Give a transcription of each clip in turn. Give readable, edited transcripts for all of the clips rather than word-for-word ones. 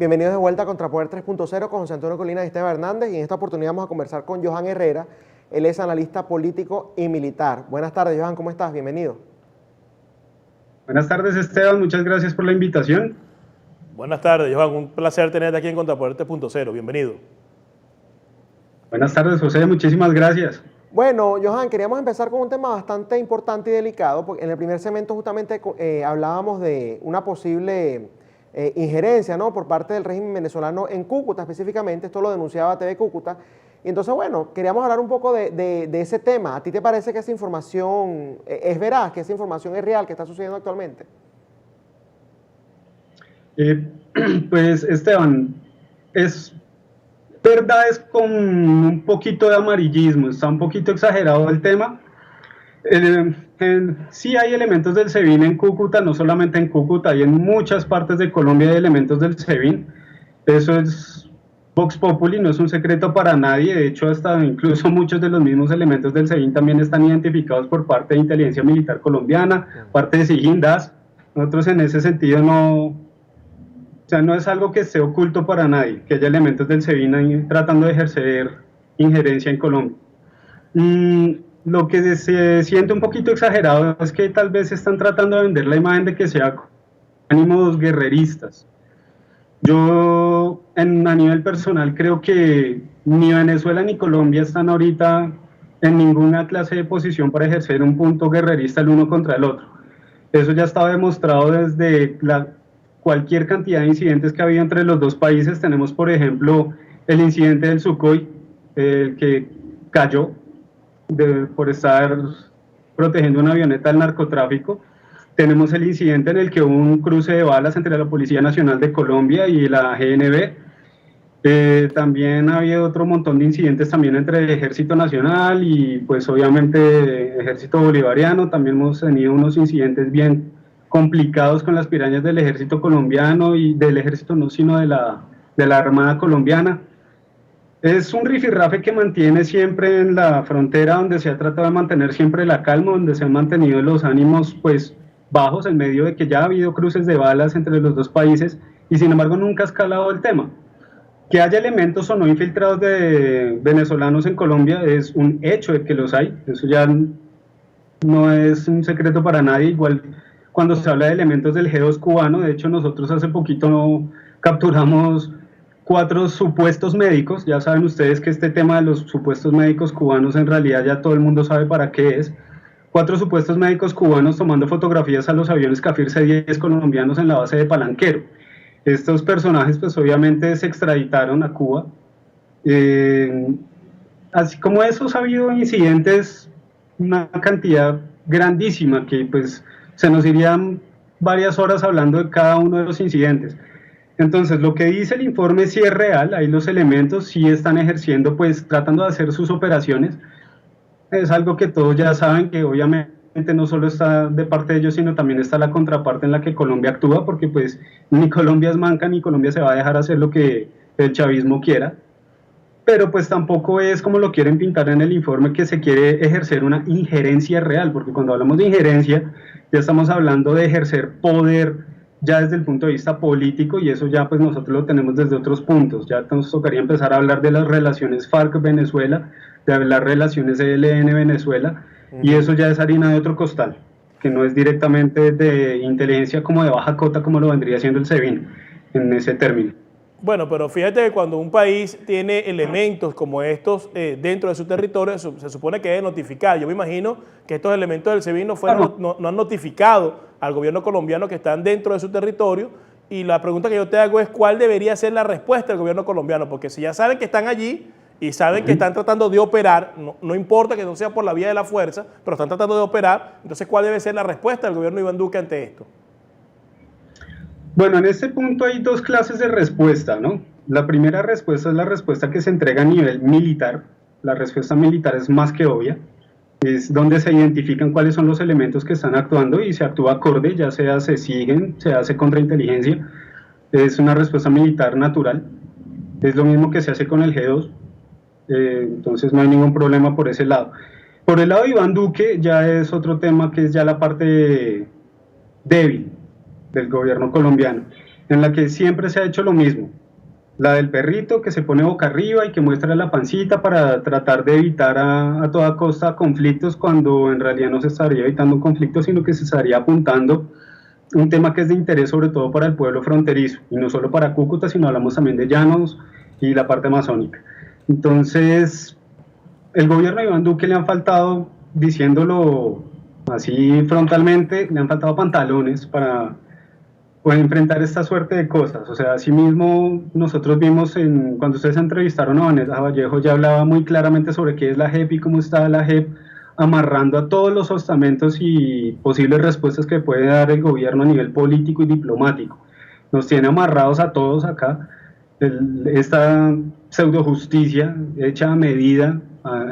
Bienvenidos de vuelta a Contrapoder 3.0 con José Antonio Colina y Esteban Hernández, y en esta oportunidad vamos a conversar con Johan Herrera. Él es analista político y militar. Buenas tardes, Johan, ¿cómo estás? Bienvenido. Buenas tardes, Esteban, muchas gracias por la invitación. Buenas tardes, Johan, un placer tenerte aquí en Contrapoder 3.0, bienvenido. Buenas tardes, José, muchísimas gracias. Bueno, Johan, queríamos empezar con un tema bastante importante y delicado, porque en el primer segmento justamente hablábamos de una posible injerencia, ¿no?, por parte del régimen venezolano en Cúcuta específicamente. Esto lo denunciaba TV Cúcuta. Y entonces, bueno, queríamos hablar un poco de ese tema. ¿A ti te parece que esa información es veraz, que esa información es real, que está sucediendo actualmente? Pues, Esteban, es verdad, es con un poquito de amarillismo, está un poquito exagerado el tema. Sí hay elementos del SEBIN en Cúcuta, no solamente en Cúcuta, hay en muchas partes de Colombia hay elementos del SEBIN. Eso es Vox Populi, no es un secreto para nadie. De hecho, hasta incluso muchos de los mismos elementos del SEBIN también están identificados por parte de Inteligencia Militar Colombiana, parte de SIGINDAS. Nosotros en ese sentido no es algo que esté oculto para nadie, que haya elementos del SEBIN tratando de ejercer injerencia en Colombia. Lo que se siente un poquito exagerado es que tal vez están tratando de vender la imagen de que sea ánimos guerreristas. Yo, a nivel personal, creo que ni Venezuela ni Colombia están ahorita en ninguna clase de posición para ejercer un punto guerrerista el uno contra el otro. Eso ya estaba demostrado desde cualquier cantidad de incidentes que ha habido entre los dos países. Tenemos, por ejemplo, el incidente del Sukhoi, que cayó por estar protegiendo una avioneta del narcotráfico. Tenemos el incidente en el que hubo un cruce de balas entre la Policía Nacional de Colombia y la GNB. También ha habido otro montón de incidentes también entre el Ejército Nacional y pues obviamente el Ejército Bolivariano. También hemos tenido unos incidentes bien complicados con las pirañas del Ejército colombiano y del Ejército no, sino de la Armada colombiana. Es un rifirrafe que mantiene siempre en la frontera, donde se ha tratado de mantener siempre la calma, donde se han mantenido los ánimos pues bajos en medio de que ya ha habido cruces de balas entre los dos países, y sin embargo nunca ha escalado el tema. Que haya elementos o no infiltrados de venezolanos en Colombia es un hecho de que los hay, eso ya no es un secreto para nadie. Igual cuando se habla de elementos del G2 cubano, de hecho nosotros hace poquito capturamos 4 supuestos médicos. Ya saben ustedes que este tema de los supuestos médicos cubanos en realidad ya todo el mundo sabe para qué es. 4 supuestos médicos cubanos tomando fotografías a los aviones Cafir C-10 colombianos en la base de Palanquero. Estos personajes pues obviamente se extraditaron a Cuba. Así como esos ha habido incidentes, una cantidad grandísima, que pues se nos irían varias horas hablando de cada uno de los incidentes. Entonces, lo que dice el informe sí es real, ahí los elementos sí están ejerciendo, pues tratando de hacer sus operaciones. Es algo que todos ya saben, que obviamente no solo está de parte de ellos, sino también está la contraparte en la que Colombia actúa, porque pues ni Colombia es manca, ni Colombia se va a dejar hacer lo que el chavismo quiera. Pero pues tampoco es como lo quieren pintar en el informe, que se quiere ejercer una injerencia real, porque cuando hablamos de injerencia ya estamos hablando de ejercer poder ya desde el punto de vista político, y eso ya pues nosotros lo tenemos desde otros puntos. Ya nos tocaría empezar a hablar de las relaciones FARC-Venezuela, de las relaciones ELN-Venezuela, y eso ya es harina de otro costal, que no es directamente de inteligencia como de baja cota, como lo vendría siendo el SEBIN en ese término. Bueno, pero fíjate que cuando un país tiene elementos como estos dentro de su territorio, se supone que debe notificar. Yo me imagino que estos elementos del SEBIN no han notificado al gobierno colombiano que están dentro de su territorio, y la pregunta que yo te hago es ¿cuál debería ser la respuesta del gobierno colombiano? Porque si ya saben que están allí y saben que están tratando de operar, no importa que no sea por la vía de la fuerza, pero están tratando de operar, entonces ¿cuál debe ser la respuesta del gobierno de Iván Duque ante esto? Bueno, en este punto hay 2 clases de respuesta, ¿no? La primera respuesta es la respuesta que se entrega a nivel militar. La respuesta militar es más que obvia, es donde se identifican cuáles son los elementos que están actuando y se actúa acorde, ya sea se siguen, se hace contrainteligencia. Es una respuesta militar natural, es lo mismo que se hace con el G2, entonces no hay ningún problema por ese lado. Por el lado de Iván Duque ya es otro tema, que es ya la parte débil del gobierno colombiano. en la que siempre se ha hecho lo mismo. La del perrito que se pone boca arriba y que muestra la pancita para tratar de evitar a toda costa conflictos, cuando en realidad no se estaría evitando un conflicto, sino que se estaría apuntando un tema que es de interés sobre todo para el pueblo fronterizo, y no solo para Cúcuta, sino hablamos también de Llanos y la parte amazónica. Entonces, el gobierno de Iván Duque le han faltado, diciéndolo así frontalmente, le han faltado pantalones para enfrentar esta suerte de cosas. O sea, asimismo, nosotros vimos cuando ustedes entrevistaron a Vanessa Vallejo, ya hablaba muy claramente sobre qué es la JEP y cómo está la JEP amarrando a todos los ostamentos y posibles respuestas que puede dar el gobierno a nivel político y diplomático. Nos tiene amarrados a todos acá. Esta pseudo justicia hecha a medida,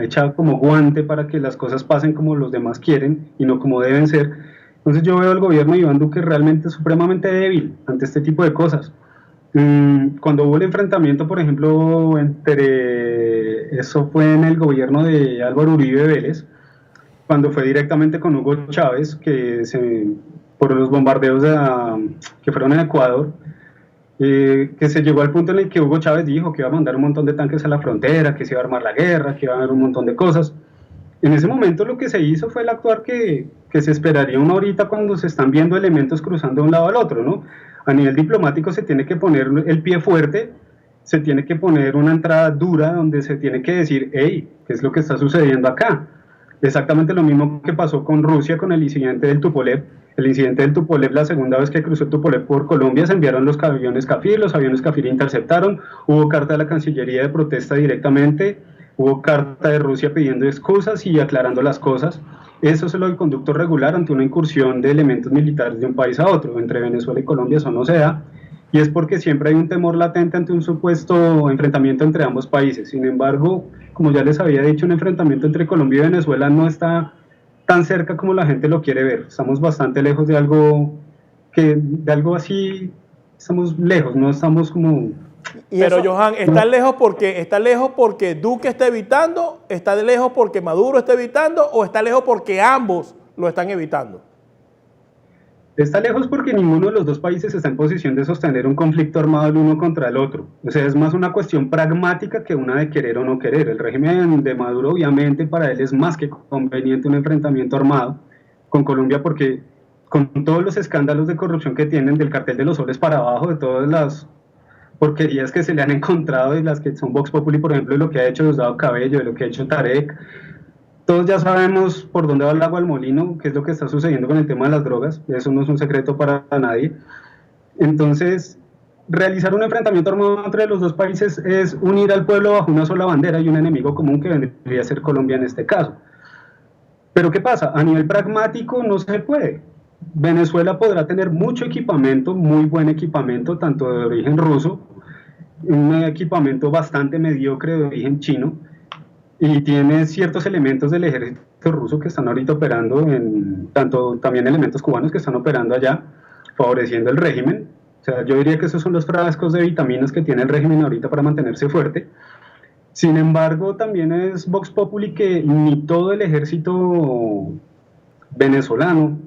hecha como guante para que las cosas pasen como los demás quieren y no como deben ser. Entonces yo veo al gobierno de Iván Duque realmente supremamente débil ante este tipo de cosas. Cuando hubo el enfrentamiento, por ejemplo, eso fue en el gobierno de Álvaro Uribe Vélez, cuando fue directamente con Hugo Chávez, por los bombardeos que fueron en Ecuador, que se llegó al punto en el que Hugo Chávez dijo que iba a mandar un montón de tanques a la frontera, que se iba a armar la guerra, que iba a haber un montón de cosas. En ese momento lo que se hizo fue el actuar que se esperaría una horita cuando se están viendo elementos cruzando de un lado al otro, ¿no? A nivel diplomático se tiene que poner el pie fuerte, se tiene que poner una entrada dura donde se tiene que decir, hey, ¿qué es lo que está sucediendo acá? Exactamente lo mismo que pasó con Rusia con el incidente del Tupolev. El incidente del Tupolev, la segunda vez que cruzó Tupolev por Colombia, se enviaron los aviones Kafir, los aviones Kafir interceptaron, hubo carta de la Cancillería de protesta directamente, hubo carta de Rusia pidiendo excusas y aclarando las cosas. Eso es el conducto regular ante una incursión de elementos militares de un país a otro. Entre Venezuela y Colombia eso no se da, y es porque siempre hay un temor latente ante un supuesto enfrentamiento entre ambos países. Sin embargo, como ya les había dicho, un enfrentamiento entre Colombia y Venezuela no está tan cerca como la gente lo quiere ver. Estamos bastante lejos de algo así, estamos lejos, no estamos como... Pero Johan, ¿está lejos porque Duque está evitando, está lejos porque Maduro está evitando, o está lejos porque ambos lo están evitando? Está lejos porque ninguno de los dos países está en posición de sostener un conflicto armado el uno contra el otro. O sea, es más una cuestión pragmática que una de querer o no querer. El régimen de Maduro, obviamente, para él es más que conveniente un enfrentamiento armado con Colombia, porque con todos los escándalos de corrupción que tienen, del cartel de los soles para abajo, de todas las porquerías que se le han encontrado y las que son Vox Populi, por ejemplo, de lo que ha hecho Diosdado Cabello, de lo que ha hecho Tarek, todos ya sabemos por dónde va el agua al molino, qué es lo que está sucediendo con el tema de las drogas, eso no es un secreto para nadie. Entonces, realizar un enfrentamiento armado entre los dos países es unir al pueblo bajo una sola bandera y un enemigo común que vendría a ser Colombia en este caso. Pero ¿qué pasa? A nivel pragmático no se puede. Venezuela podrá tener mucho equipamiento, muy buen equipamiento, tanto de origen ruso, un equipamiento bastante mediocre de origen chino, y tiene ciertos elementos del ejército ruso que están ahorita operando, también elementos cubanos que están operando allá, favoreciendo el régimen. O sea, yo diría que esos son los frascos de vitaminas que tiene el régimen ahorita para mantenerse fuerte. Sin embargo, también es Vox Populi que ni todo el ejército venezolano,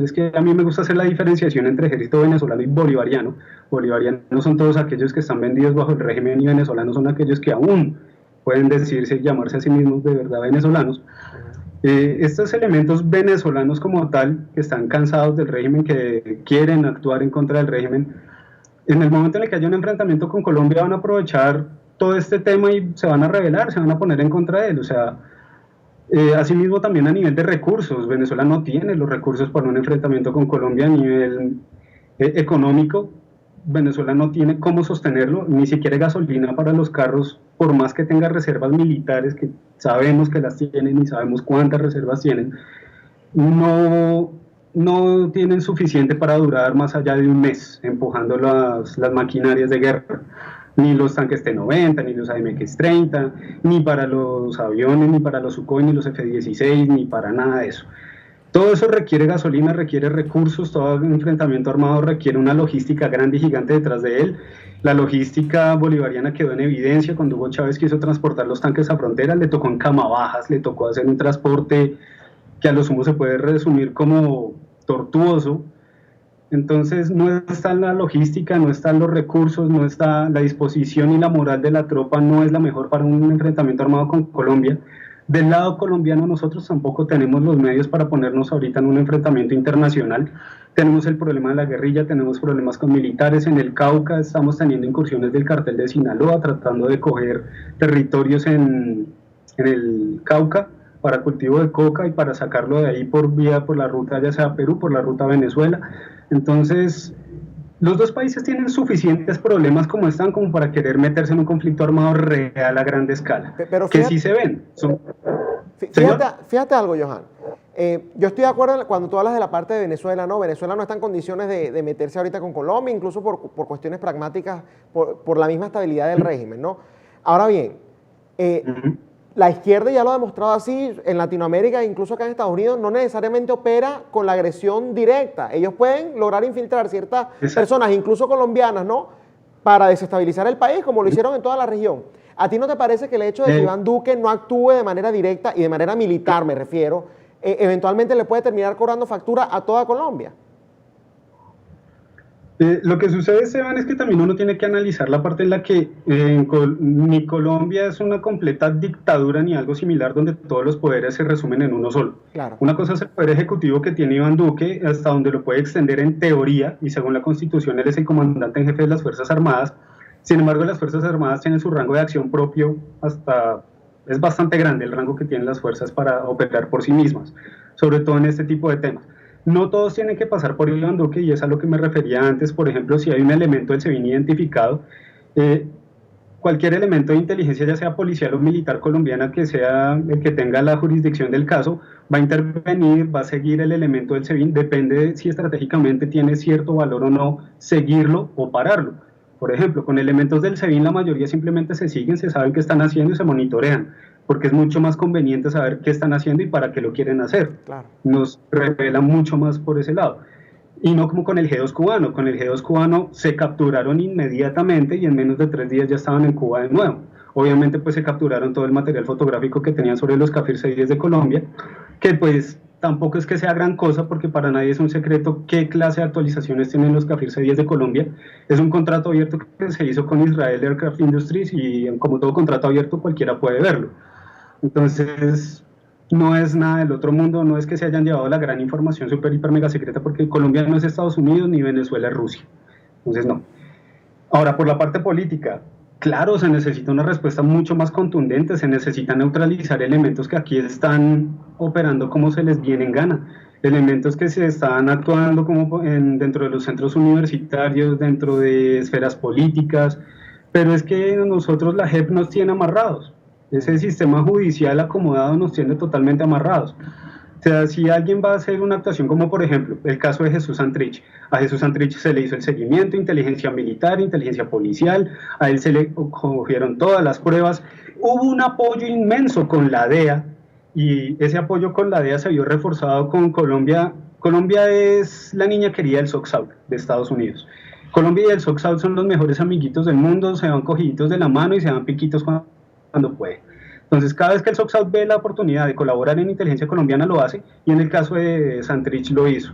es que a mí me gusta hacer la diferenciación entre ejército venezolano y bolivariano. Bolivarianos son todos aquellos que están vendidos bajo el régimen, y venezolanos son aquellos que aún pueden decirse y llamarse a sí mismos de verdad venezolanos. Estos elementos venezolanos como tal, que están cansados del régimen, que quieren actuar en contra del régimen, en el momento en el que haya un enfrentamiento con Colombia van a aprovechar todo este tema y se van a rebelar, se van a poner en contra de él. O sea, asimismo también a nivel de recursos, Venezuela no tiene los recursos para un enfrentamiento con Colombia. A nivel económico, Venezuela no tiene cómo sostenerlo, ni siquiera gasolina para los carros, por más que tenga reservas militares, que sabemos que las tienen y sabemos cuántas reservas tienen, no tienen suficiente para durar más allá de un mes empujando las maquinarias de guerra, ni los tanques T-90, ni los AMX-30, ni para los aviones, ni para los Sukhoi, ni los F-16, ni para nada de eso. Todo eso requiere gasolina, requiere recursos, todo enfrentamiento armado requiere una logística grande y gigante detrás de él. La logística bolivariana quedó en evidencia cuando Hugo Chávez quiso transportar los tanques a frontera, le tocó en cama bajas, le tocó hacer un transporte que a lo sumo se puede resumir como tortuoso, Entonces no está la logística, no están los recursos, no está la disposición y la moral de la tropa, no es la mejor para un enfrentamiento armado con Colombia. Del lado colombiano nosotros tampoco tenemos los medios para ponernos ahorita en un enfrentamiento internacional. Tenemos el problema de la guerrilla, tenemos problemas con militares en el Cauca, estamos teniendo incursiones del cartel de Sinaloa tratando de coger territorios en el Cauca para cultivo de coca y para sacarlo de ahí por la ruta ya sea Perú, por la ruta Venezuela. Entonces, los dos países tienen suficientes problemas como están como para querer meterse en un conflicto armado real a grande escala, Pero que sí se ven. Fíjate algo, Johan. Yo estoy de acuerdo cuando tú hablas de la parte de Venezuela, ¿no? Venezuela no está en condiciones de meterse ahorita con Colombia, incluso por cuestiones pragmáticas, por la misma estabilidad del régimen, ¿no? Ahora bien, la izquierda ya lo ha demostrado así, en Latinoamérica, incluso acá en Estados Unidos, no necesariamente opera con la agresión directa. Ellos pueden lograr infiltrar ciertas personas, incluso colombianas, ¿no? Para desestabilizar el país, como lo hicieron en toda la región. ¿A ti no te parece que el hecho de que Iván Duque no actúe de manera directa y de manera militar, me refiero, eventualmente le puede terminar cobrando factura a toda Colombia? Lo que sucede, Esteban, es que también uno tiene que analizar la parte en la que ni Colombia es una completa dictadura ni algo similar donde todos los poderes se resumen en uno solo. Claro. Una cosa es el poder ejecutivo que tiene Iván Duque, hasta donde lo puede extender en teoría, y según la Constitución él es el comandante en jefe de las Fuerzas Armadas. Sin embargo, las Fuerzas Armadas tienen su rango de acción propio, es bastante grande el rango que tienen las fuerzas para operar por sí mismas, sobre todo en este tipo de temas. No todos tienen que pasar por Iván Duque, y es a lo que me refería antes. Por ejemplo, si hay un elemento del SEBIN identificado, cualquier elemento de inteligencia, ya sea policial o militar colombiana, que sea el que tenga la jurisdicción del caso, va a intervenir, va a seguir el elemento del SEBIN, depende de si estratégicamente tiene cierto valor o no seguirlo o pararlo. Por ejemplo, con elementos del SEBIN la mayoría simplemente se siguen, se saben qué están haciendo y se monitorean, porque es mucho más conveniente saber qué están haciendo y para qué lo quieren hacer. Claro. Nos revela mucho más por ese lado. Y no como con el G2 cubano. Con el G2 cubano se capturaron inmediatamente y en menos de 3 días ya estaban en Cuba de nuevo. Obviamente pues se capturaron todo el material fotográfico que tenían sobre los Cafir 610 de Colombia, que pues tampoco es que sea gran cosa, porque para nadie es un secreto qué clase de actualizaciones tienen los Cafir C10 de Colombia. Es un contrato abierto que se hizo con Israel Aircraft Industries y como todo contrato abierto cualquiera puede verlo. Entonces no es nada del otro mundo, no es que se hayan llevado la gran información super hiper mega secreta, porque Colombia no es Estados Unidos ni Venezuela es Rusia. Entonces no. Ahora, por la parte política, claro, se necesita una respuesta mucho más contundente, se necesita neutralizar elementos que aquí están operando como se les viene en gana, elementos que se están actuando como dentro de los centros universitarios, dentro de esferas políticas, pero es que nosotros la JEP nos tiene amarrados, ese sistema judicial acomodado nos tiene totalmente amarrados. O sea, si alguien va a hacer una actuación como por ejemplo el caso de Jesús Santrich, a Jesús Santrich se le hizo el seguimiento, inteligencia militar, inteligencia policial, a él se le cogieron todas las pruebas, hubo un apoyo inmenso con la DEA y ese apoyo con la DEA se vio reforzado con Colombia. Colombia es la niña querida del SOCSAUT de Estados Unidos. Colombia y el SOCSAUT son los mejores amiguitos del mundo, se dan cogiditos de la mano y se dan piquitos cuando puede. Entonces, cada vez que el SOCSAUT ve la oportunidad de colaborar en inteligencia colombiana, lo hace, y en el caso de Santrich lo hizo.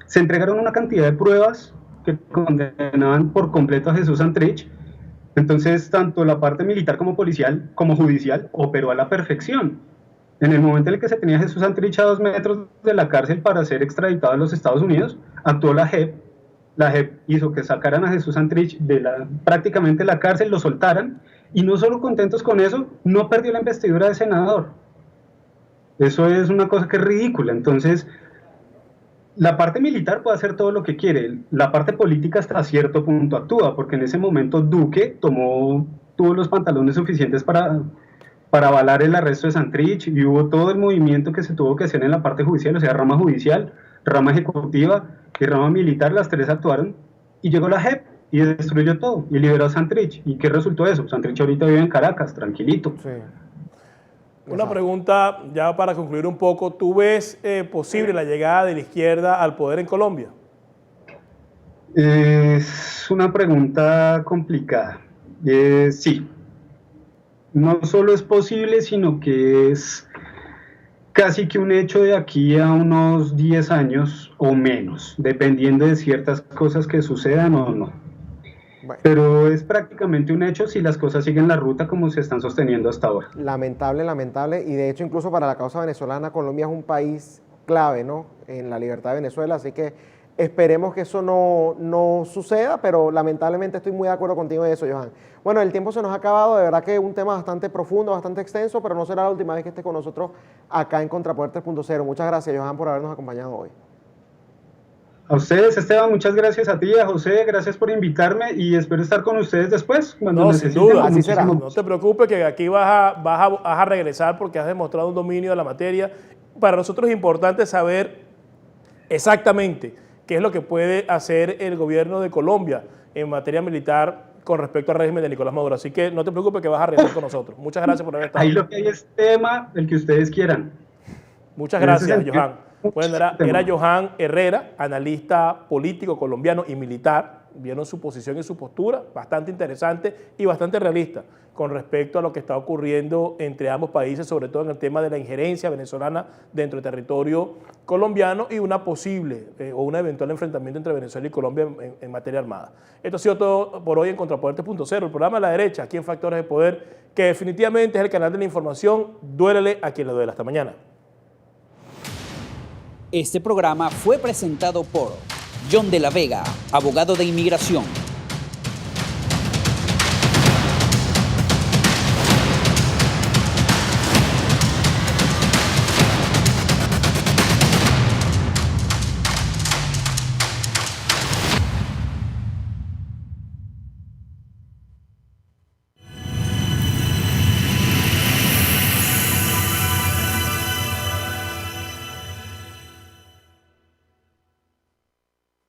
Se entregaron una cantidad de pruebas que condenaban por completo a Jesús Santrich. Entonces, tanto la parte militar como policial, como judicial, operó a la perfección. En el momento en el que se tenía a Jesús Santrich a 2 metros de la cárcel para ser extraditado a los Estados Unidos, actuó la JEP. La JEP hizo que sacaran a Jesús Santrich de prácticamente la cárcel, lo soltaran, y no solo contentos con eso, no perdió la investidura de senador. Eso es una cosa que es ridícula. Entonces, la parte militar puede hacer todo lo que quiere, la parte política hasta cierto punto actúa, porque en ese momento Duque tuvo los pantalones suficientes para avalar el arresto de Santrich, y hubo todo el movimiento que se tuvo que hacer en la parte judicial, o sea, rama judicial, rama ejecutiva y rama militar, las tres actuaron, y llegó la JEP y destruyó todo, y liberó a Santrich. ¿Y qué resultó eso? Santrich ahorita vive en Caracas, tranquilito. Sí. Una pregunta ya para concluir un poco. ¿Tú ves posible la llegada de la izquierda al poder en Colombia? Es una pregunta complicada. Sí. No solo es posible, sino que es casi que un hecho de aquí a unos 10 años, o menos, dependiendo de ciertas cosas que sucedan o no. Bueno, Pero es prácticamente un hecho si las cosas siguen la ruta como se están sosteniendo hasta ahora. lamentable, lamentable. Y de hecho, incluso para la causa venezolana, Colombia es un país clave, ¿no? En la libertad de Venezuela. Así que esperemos que eso no suceda, pero lamentablemente estoy muy de acuerdo contigo en eso, Johan. Bueno, el tiempo se nos ha acabado. De verdad que es un tema bastante profundo, bastante extenso, pero no será la última vez que estés con nosotros acá en Contrapoder 3.0. Muchas gracias, Johan, por habernos acompañado hoy. A ustedes, Esteban, muchas gracias a ti, a José, gracias por invitarme y espero estar con ustedes después, cuando No, sin necesiten. duda. Así será. No te preocupes que aquí vas a regresar porque has demostrado un dominio de la materia. Para nosotros es importante saber exactamente qué es lo que puede hacer el gobierno de Colombia en materia militar con respecto al régimen de Nicolás Maduro. Así que no te preocupes que vas a regresar con nosotros. Muchas gracias por haber estado. Ahí lo que hay es tema, el que ustedes quieran. Muchas En ese gracias, sentido, Johan. Bueno, era tema. Johan Herrera, analista político colombiano y militar. Vieron su posición y su postura, bastante interesante y bastante realista con respecto a lo que está ocurriendo entre ambos países, sobre todo en el tema de la injerencia venezolana dentro del territorio colombiano y una posible o un eventual enfrentamiento entre Venezuela y Colombia en materia armada. Esto ha sido todo por hoy en Contrapoder 3.0, el programa de la derecha, aquí en Factores de Poder, que definitivamente es el canal de la información. Duélele a quien le duele. Hasta mañana. Este programa fue presentado por John de la Vega, abogado de inmigración.